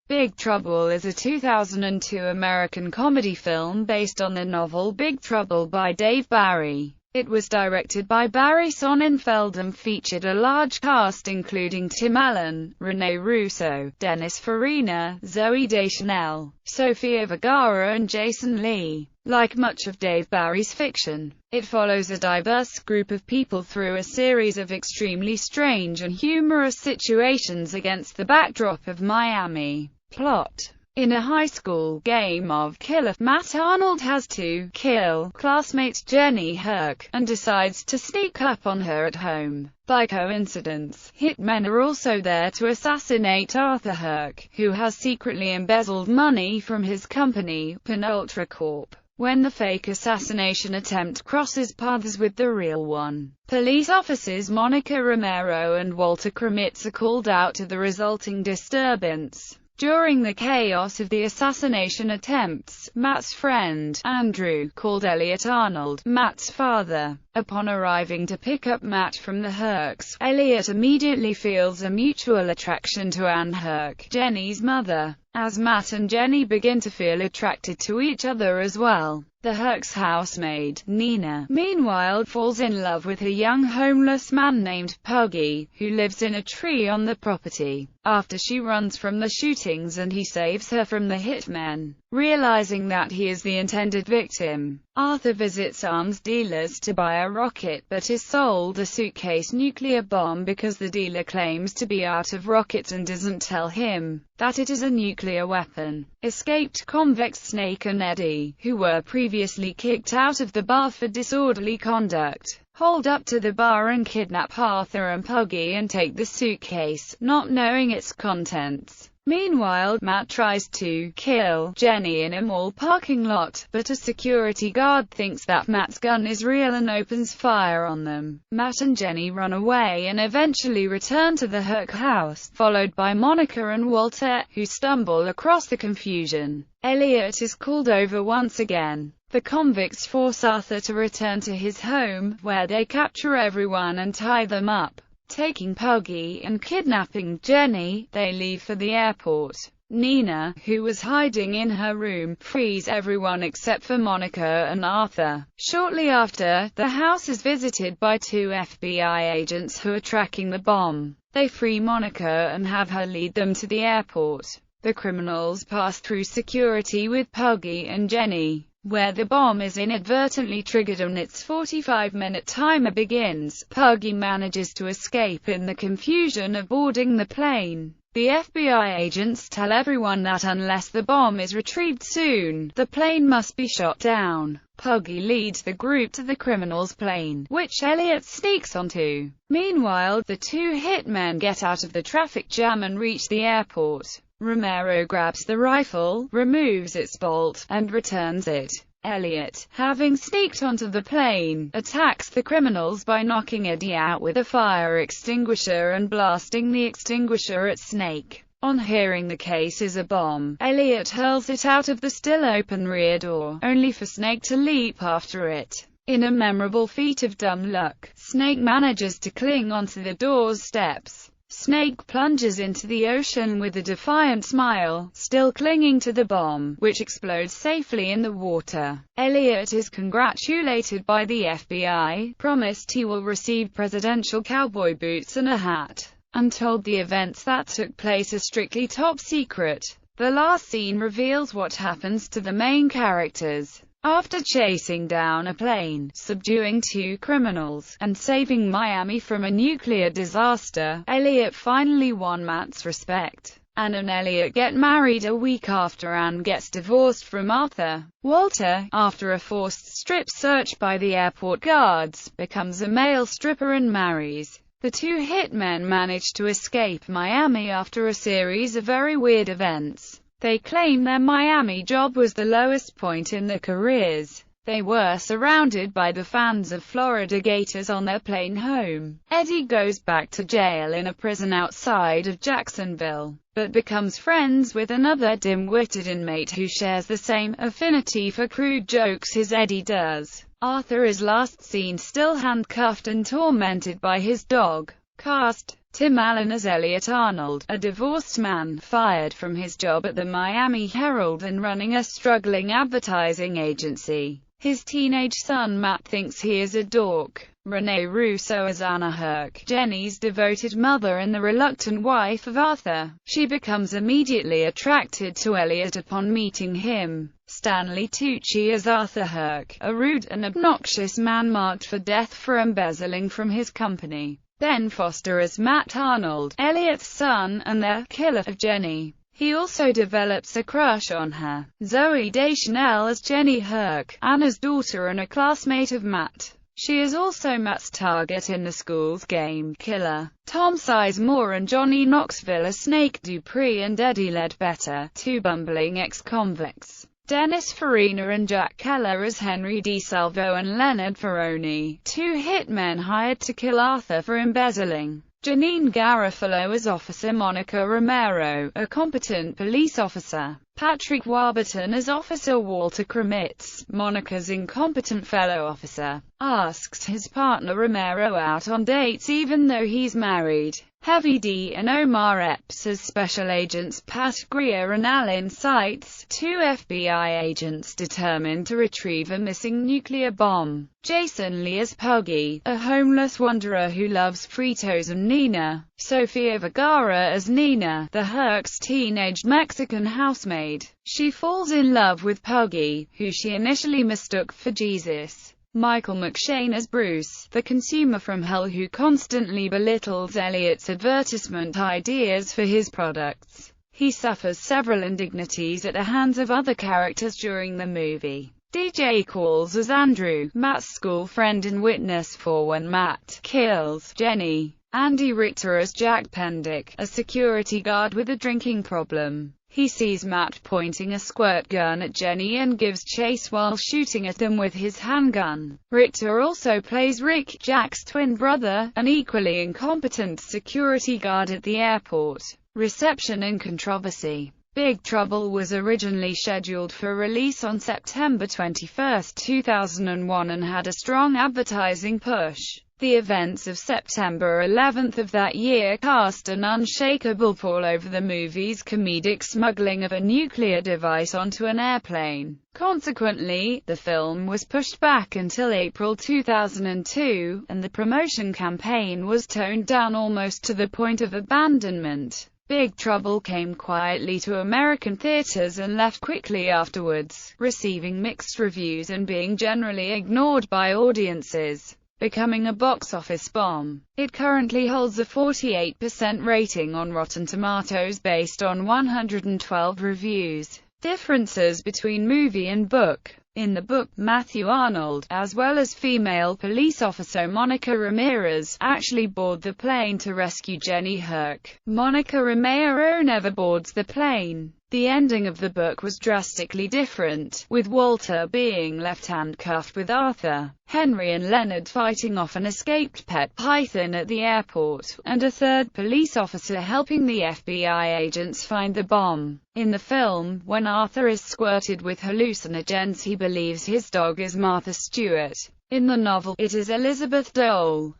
Big Trouble is a 2002 American comedy film based on the novel Big Trouble by Dave Barry. It was directed by Barry Sonnenfeld and featured a large cast including Tim Allen, Rene Russo, Dennis Farina, Zooey Deschanel, Sofia Vergara and Jason Lee. Like much of Dave Barry's fiction, it follows a diverse group of people through a series of extremely strange and humorous situations against the backdrop of Miami. Plot: in a high school game of killer, Matt Arnold has to kill classmate Jenny Herc, and decides to sneak up on her at home. By coincidence, hitmen are also there to assassinate Arthur Herc, who has secretly embezzled money from his company, Penultra Corp. When the fake assassination attempt crosses paths with the real one, police officers Monica Romero and Walter Kramitz are called out to the resulting disturbance. During the chaos of the assassination attempts, Matt's friend, Andrew, called Elliot Arnold, Matt's father. Upon arriving to pick up Matt from the Hercs, Elliot immediately feels a mutual attraction to Anne Herc, Jenny's mother. As Matt and Jenny begin to feel attracted to each other as well, the Herc's housemaid, Nina, meanwhile falls in love with a young homeless man named Puggy, who lives in a tree on the property. After she runs from the shootings and he saves her from the hitmen, realizing that he is the intended victim, Arthur visits arms dealers to buy a rocket but is sold a suitcase nuclear bomb because the dealer claims to be out of rockets and doesn't tell him that it is a nuclear weapon. Escaped convicts Snake and Eddie, who were previously kicked out of the bar for disorderly conduct, hold up to the bar and kidnap Arthur and Puggy and take the suitcase, not knowing its contents. Meanwhile, Matt tries to kill Jenny in a mall parking lot, but a security guard thinks that Matt's gun is real and opens fire on them. Matt and Jenny run away and eventually return to the Herc house, followed by Monica and Walter, who stumble across the confusion. Elliot is called over once again. The convicts force Arthur to return to his home, where they capture everyone and tie them up. Taking Puggy and kidnapping Jenny, they leave for the airport. Nina, who was hiding in her room, frees everyone except for Monica and Arthur. Shortly after, the house is visited by two FBI agents who are tracking the bomb. They free Monica and have her lead them to the airport. The criminals pass through security with Puggy and Jenny, where the bomb is inadvertently triggered and its 45-minute timer begins. Puggy manages to escape in the confusion of boarding the plane. The FBI agents tell everyone that unless the bomb is retrieved soon, the plane must be shot down. Puggy leads the group to the criminals' plane, which Elliot sneaks onto. Meanwhile, the two hitmen get out of the traffic jam and reach the airport. Romero grabs the rifle, removes its bolt, and returns it. Elliot, having sneaked onto the plane, attacks the criminals by knocking Eddie out with a fire extinguisher and blasting the extinguisher at Snake. On hearing the case is a bomb, Elliot hurls it out of the still-open rear door, only for Snake to leap after it. In a memorable feat of dumb luck, Snake manages to cling onto the door's steps. Snake plunges into the ocean with a defiant smile, still clinging to the bomb, which explodes safely in the water. Elliot is congratulated by the FBI, promised he will receive presidential cowboy boots and a hat, and told the events that took place are strictly top secret. The last scene reveals what happens to the main characters. After chasing down a plane, subduing two criminals, and saving Miami from a nuclear disaster, Elliot finally won Matt's respect. Anne and Elliot get married a week after Anne gets divorced from Arthur. Walter, after a forced strip search by the airport guards, becomes a male stripper and marries. The two hitmen manage to escape Miami after a series of very weird events. They claim their Miami job was the lowest point in their careers. They were surrounded by the fans of Florida Gators on their plane home. Eddie goes back to jail in a prison outside of Jacksonville, but becomes friends with another dim-witted inmate who shares the same affinity for crude jokes as Eddie does. Arthur is last seen still handcuffed and tormented by his dog. Cast: Tim Allen as Elliot Arnold, a divorced man, fired from his job at the Miami Herald and running a struggling advertising agency. His teenage son Matt thinks he is a dork. Renee Russo as Anna Herc, Jenny's devoted mother and the reluctant wife of Arthur. She becomes immediately attracted to Elliot upon meeting him. Stanley Tucci as Arthur Herc, a rude and obnoxious man marked for death for embezzling from his company. Ben Foster as Matt Arnold, Elliot's son, and the killer of Jenny. He also develops a crush on her. Zooey Deschanel as Jenny Herc, Anna's daughter and a classmate of Matt. She is also Matt's target in the school's game killer. Tom Sizemore and Johnny Knoxville as Snake Dupree and Eddie Ledbetter, two bumbling ex-convicts. Dennis Farina and Jack Keller as Henry DeSalvo and Leonard Ferroni, two hitmen hired to kill Arthur for embezzling. Janine Garofalo as Officer Monica Romero, a competent police officer. Patrick Warburton as Officer Walter Kremitz, Monica's incompetent fellow officer, asks his partner Romero out on dates even though he's married. Heavy D and Omar Epps as Special Agents Pat Greer and Alan Seitz, two FBI agents determined to retrieve a missing nuclear bomb. Jason Lee as Puggy, a homeless wanderer who loves Fritos and Nina. Sofia Vergara as Nina, the Herc's teenage Mexican housemaid. She falls in love with Puggy, who she initially mistook for Jesus. Michael McShane as Bruce, the consumer from hell who constantly belittles Elliot's advertisement ideas for his products. He suffers several indignities at the hands of other characters during the movie. DJ Qualls as Andrew, Matt's school friend and witness for when Matt kills Jenny. Andy Richter as Jack Pendick, a security guard with a drinking problem. He sees Matt pointing a squirt gun at Jenny and gives chase while shooting at them with his handgun. Richter also plays Rick, Jack's twin brother, an equally incompetent security guard at the airport. Reception and controversy. Big Trouble was originally scheduled for release on September 21, 2001 and had a strong advertising push. The events of September 11 of that year cast an unshakable pall over the movie's comedic smuggling of a nuclear device onto an airplane. Consequently, the film was pushed back until April 2002, and the promotion campaign was toned down almost to the point of abandonment. Big Trouble came quietly to American theaters and left quickly afterwards, receiving mixed reviews and being generally ignored by audiences, becoming a box office bomb. It currently holds a 48% rating on Rotten Tomatoes based on 112 reviews. Differences between movie and book. In the book, Matthew Arnold, as well as female police officer Monica Ramirez, actually board the plane to rescue Jenny Herc. Monica Romero never boards the plane. The ending of the book was drastically different, with Walter being left handcuffed with Arthur, Henry and Leonard fighting off an escaped pet python at the airport, and a third police officer helping the FBI agents find the bomb. In the film, when Arthur is squirted with hallucinogens, he believes his dog is Martha Stewart. In the novel, it is Elizabeth Dole.